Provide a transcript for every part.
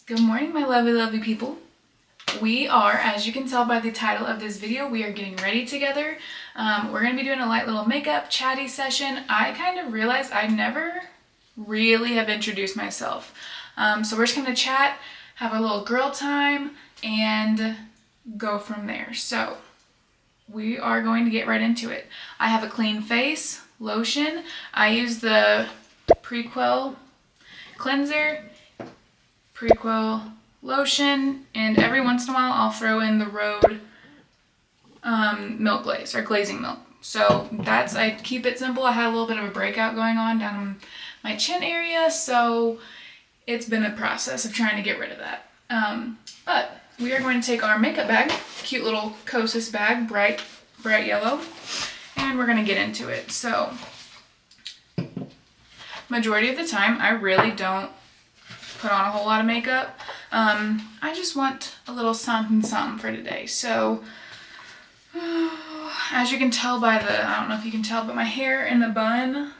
Good morning, my lovely, lovely people. We are, as you can tell by the title of this video, we are getting ready together. We're going to be doing a light little makeup chatty session. I kind of realized I never really have introduced myself. So we're just going to chat, have a little girl time, and go from there. So we are going to get right into it. I have a clean face, lotion. I use the Prequel cleanser, Prequel lotion, and every once in a while I'll throw in the Rhode milk glaze or glazing milk. So I keep it simple. I had a little bit of a breakout going on down my chin area, so it's been a process of trying to get rid of that. But we are going to take our makeup bag, cute little Kosas bag, bright yellow, and we're going to get into it. So majority of the time I really don't put on a whole lot of makeup. I just want a little something for today. So as you can tell by I don't know if you can tell, but my hair in the bun,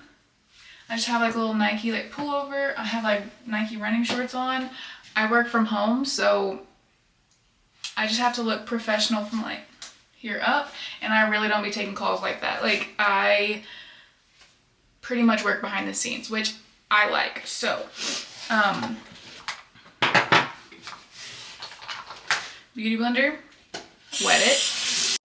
I just have like a little Nike like pullover. I have like Nike running shorts on. I work from home, so I just have to look professional from like here up, and I really don't be taking calls like that. Like, I pretty much work behind the scenes, which I like. So beauty blender, wet it.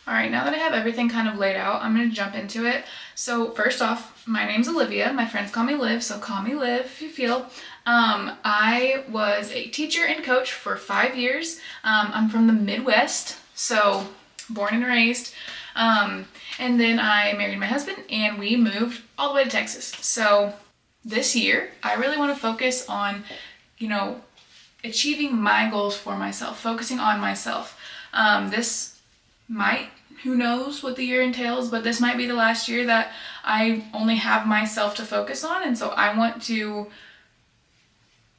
All right, now that I have everything kind of laid out, I'm gonna jump into it. So first off, my name's Olivia. My friends call me Liv, so call me Liv if you feel. I was a teacher and coach for 5 years. I'm from the Midwest, so born and raised. And then I married my husband and we moved all the way to Texas. So this year, I really want to focus on, achieving my goals for myself, focusing on myself. This might, who knows what the year entails, but this might be the last year that I only have myself to focus on, and so I want to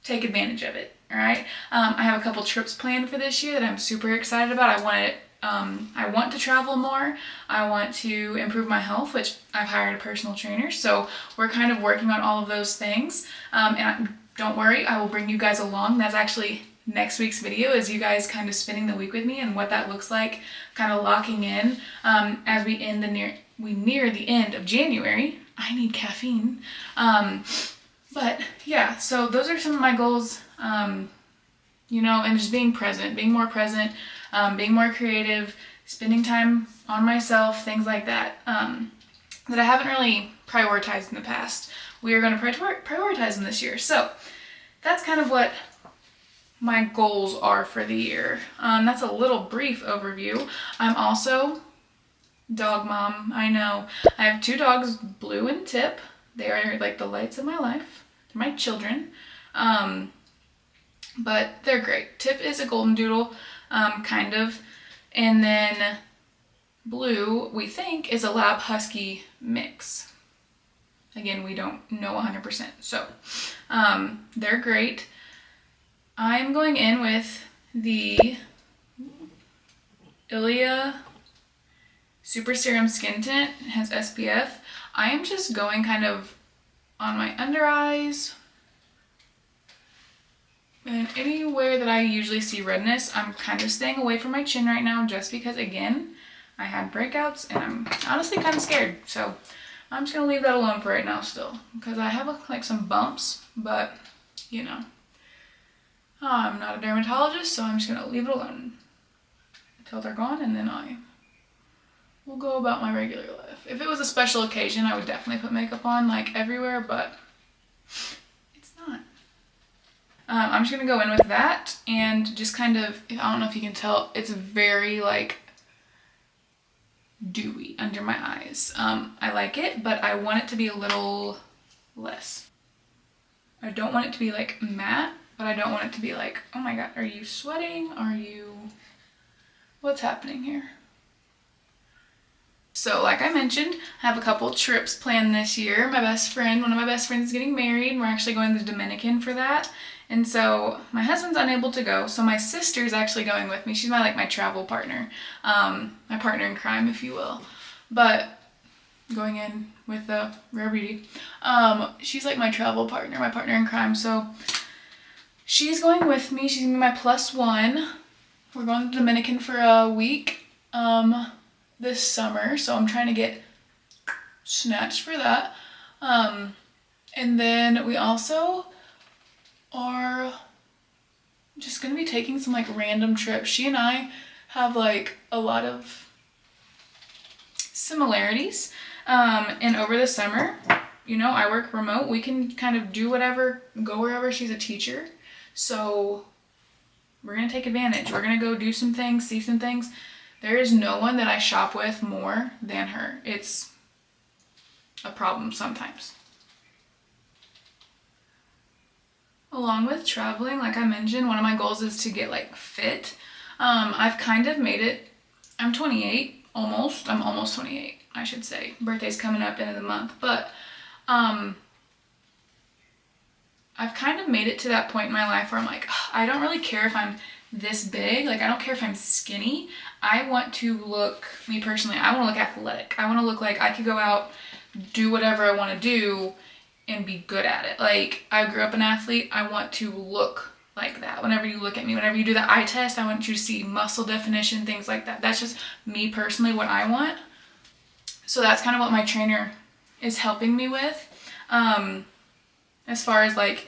take advantage of it, all right? I have a couple trips planned for this year that I'm super excited about. I want to travel more. I want to improve my health, which I've hired a personal trainer, so we're kind of working on all of those things, don't worry, I will bring you guys along. That's actually next week's video, is you guys kind of spending the week with me and what that looks like, kind of locking in as we near the end of January. I need caffeine. But yeah, so those are some of my goals, and just being present, being more present, being more creative, spending time on myself, things like that, that I haven't really prioritized in the past. We are going to prioritize them this year. So that's kind of what my goals are for the year. That's a little brief overview. I'm also dog mom. I know. I have 2 dogs, Blue and Tip. They are like the lights of my life. They're my children. But they're great. Tip is a golden doodle, kind of. And then Blue, we think, is a lab husky mix. Again, we don't know 100%. So they're great. I'm going in with the Ilia Super Serum Skin Tint. It has SPF. I am just going kind of on my under eyes and anywhere that I usually see redness. I'm kind of staying away from my chin right now just because, again, I had breakouts and I'm honestly kind of scared. So I'm just going to leave that alone for right now still, because I have like some bumps, but I'm not a dermatologist, so I'm just going to leave it alone until they're gone, and then I will go about my regular life. If it was a special occasion, I would definitely put makeup on like everywhere, but it's not. I'm just going to go in with that and just kind of, I don't know if you can tell, it's very like dewy under my eyes. I like it, but I want it to be a little less. I don't want it to be like matte, but I don't want it to be like, oh my god, are you sweating? What's happening here? So like I mentioned, I have a couple trips planned this year. One of my best friends is getting married, and we're actually going to the Dominican for that. And so my husband's unable to go, so my sister's actually going with me. She's my travel partner, my partner in crime, if you will. But going in with the Rare Beauty, she's like my travel partner, my partner in crime. So She's going with me. She's gonna be my +1. We're going to the Dominican for a week this summer, so I'm trying to get snatched for that. And then we also are just gonna be taking some like random trips. She and I have like a lot of similarities. And over the summer, you know, I work remote. We can kind of do whatever, go wherever. She's a teacher. So we're gonna take advantage. We're gonna go do some things, see some things. There is no one that I shop with more than her. It's a problem sometimes. Along with traveling, like I mentioned, one of my goals is to get like fit. I've kind of made it. I'm 28, almost. I'm almost 28, I should say. Birthday's coming up end of the month, but I've kind of made it to that point in my life where I'm like, I don't really care if I'm this big. Like, I don't care if I'm skinny. I want to look, me personally, I want to look athletic. I want to look like I could go out, do whatever I want to do, and be good at it. Like, I grew up an athlete. I want to look like that. Whenever you look at me, whenever you do the eye test, I want you to see muscle definition, things like that. That's just me personally, what I want. So that's kind of what my trainer is helping me with. As far as like,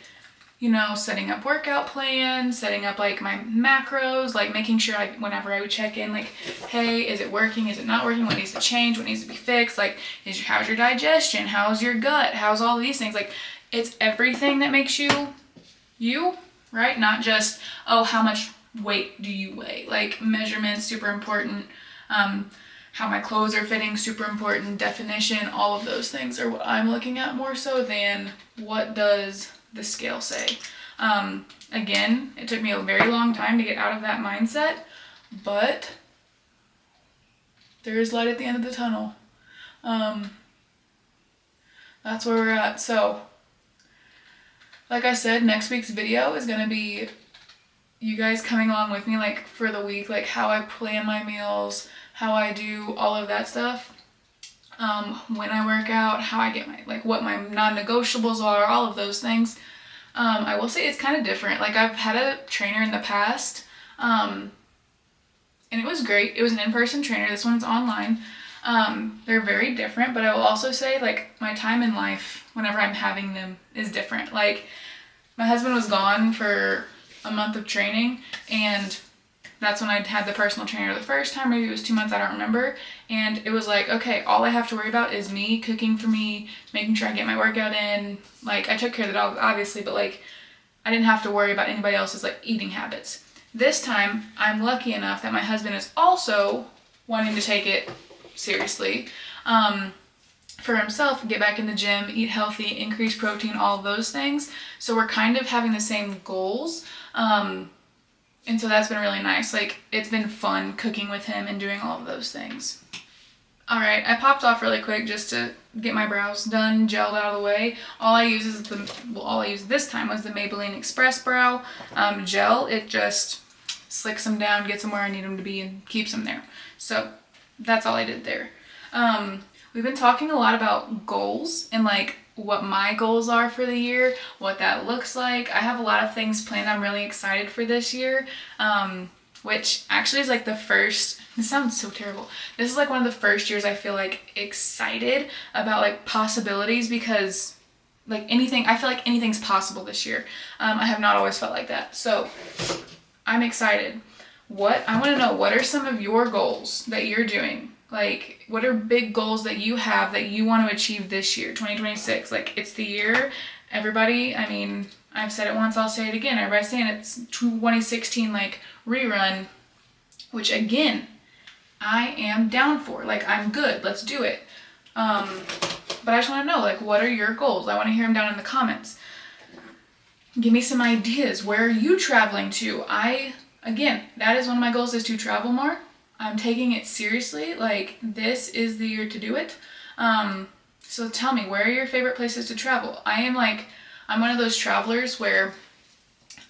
you know, setting up workout plans, setting up like my macros, like making sure whenever I would check in, like, hey, is it working? Is it not working? What needs to change? What needs to be fixed? Like, how's your digestion? How's your gut? How's all these things? Like, it's everything that makes you, right? Not just, oh, how much weight do you weigh? Like, measurements, super important. How my clothes are fitting, super important. Definition, all of those things are what I'm looking at more so than what does the scale say. Again, it took me a very long time to get out of that mindset, but there is light at the end of the tunnel. That's where we're at. So, like I said, next week's video is gonna be you guys coming along with me, like, for the week, like how I plan my meals, how I do all of that stuff. When I work out, how I get what my non-negotiables are, all of those things. I will say it's kind of different. Like, I've had a trainer in the past, and it was great. It was an in-person trainer. This one's online. They're very different, but I will also say, like, my time in life, whenever I'm having them, is different. Like, my husband was gone for a month of training, and that's when I had the personal trainer the first time. Maybe it was 2 months, I don't remember. And it was like, okay, all I have to worry about is me cooking for me, making sure I get my workout in. Like, I took care of the dog, obviously, but like, I didn't have to worry about anybody else's like eating habits. This time, I'm lucky enough that my husband is also wanting to take it seriously for himself, get back in the gym, eat healthy, increase protein, all of those things. So we're kind of having the same goals. And so that's been really nice. Like, it's been fun cooking with him and doing all of those things. All right, I popped off really quick just to get my brows done, gelled out of the way. All I used this time was the Maybelline Express Brow gel. It just slicks them down, gets them where I need them to be, and keeps them there. So that's all I did there. We've been talking a lot about goals and like what my goals are for the year, what that looks like. I have a lot of things planned. I'm really excited for this year, which actually is like the first, this sounds so terrible. This is like one of the first years I feel like excited about like possibilities, because like anything, I feel like anything's possible this year. I have not always felt like that. So I'm excited. I want to know, what are some of your goals that you're doing? Like, what are big goals that you have that you want to achieve this year, 2026? Like, it's the year. Everybody, I mean, I've said it once, I'll say it again. Everybody's saying it's 2016, like, rerun, which, again, I am down for. Like, I'm good. Let's do it. But I just want to know, like, what are your goals? I want to hear them down in the comments. Give me some ideas. Where are you traveling to? Again, that is one of my goals, is to travel more. I'm taking it seriously. Like, this is the year to do it. So tell me, where are your favorite places to travel? I'm one of those travelers where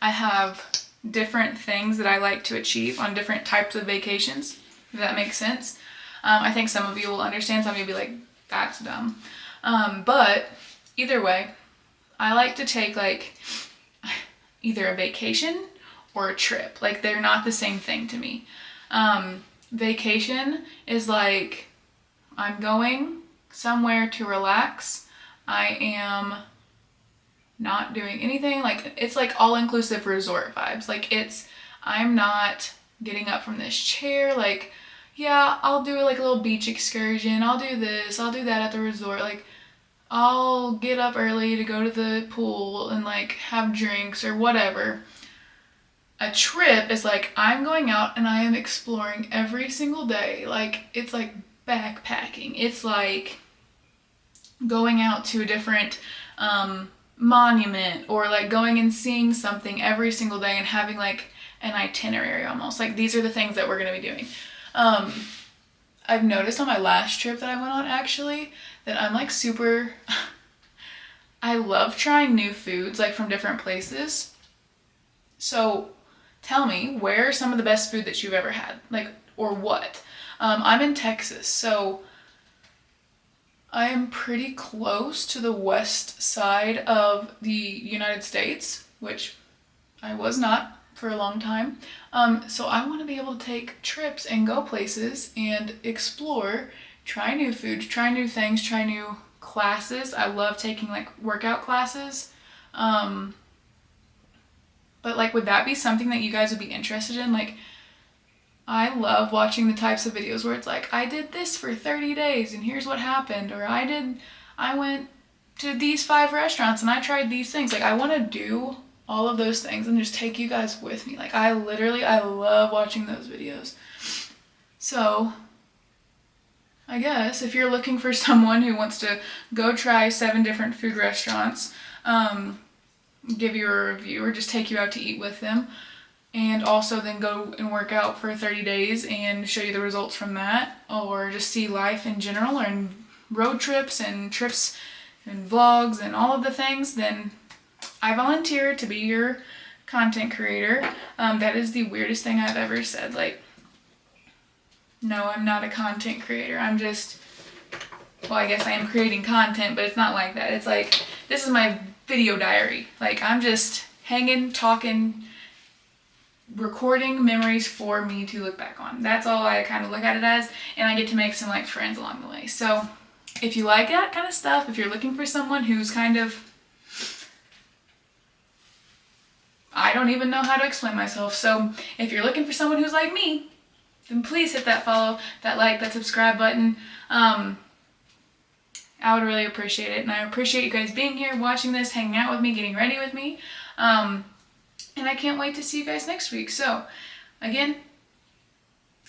I have different things that I like to achieve on different types of vacations, if that makes sense. I think some of you will understand, some of you will be like, that's dumb. But either way, I like to take either a vacation or a trip. Like, they're not the same thing to me. Vacation is like, I'm going somewhere to relax. I am not doing anything. Like, it's like all-inclusive resort vibes. Like, I'm not getting up from this chair. Like, yeah, I'll do like a little beach excursion. I'll do this, I'll do that at the resort. Like, I'll get up early to go to the pool and like have drinks or whatever. A trip is like, I'm going out and I am exploring every single day. Like, it's like backpacking. It's like going out to a different monument, or like going and seeing something every single day and having like an itinerary almost. Like, these are the things that we're going to be doing. I've noticed on my last trip that I went on, actually, that I'm like super, I love trying new foods like from different places. So tell me, where are some of the best food that you've ever had? Like, or what? I'm in Texas, so I am pretty close to the west side of the United States, which I was not for a long time. So I want to be able to take trips and go places and explore, try new foods, try new things, try new classes. I love taking like workout classes. But like, would that be something that you guys would be interested in? Like, I love watching the types of videos where it's like, I did this for 30 days and here's what happened. Or I went to these 5 restaurants and I tried these things. Like, I want to do all of those things and just take you guys with me. Like, I love watching those videos. So I guess if you're looking for someone who wants to go try 7 different food restaurants, give you a review or just take you out to eat with them, and also then go and work out for 30 days and show you the results from that, or just see life in general, or in road trips and vlogs and all of the things, then I volunteer to be your content creator. That is the weirdest thing I've ever said. Like, no, I'm not a content creator. I'm just, well, I guess I am creating content, but it's not like that. It's like, this is my video diary. Like, I'm just hanging, talking, recording memories for me to look back on. That's all I kind of look at it as, and I get to make some like friends along the way. So if you like that kind of stuff, if you're looking for someone who's kind of, I don't even know how to explain myself. So if you're looking for someone who's like me, then please hit that follow, that like, that subscribe button. I would really appreciate it. And I appreciate you guys being here, watching this, hanging out with me, getting ready with me. And I can't wait to see you guys next week. So again,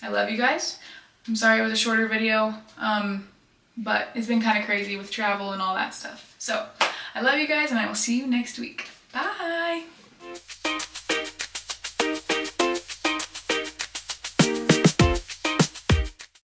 I love you guys. I'm sorry it was a shorter video, but it's been kind of crazy with travel and all that stuff. So I love you guys, and I will see you next week. Bye.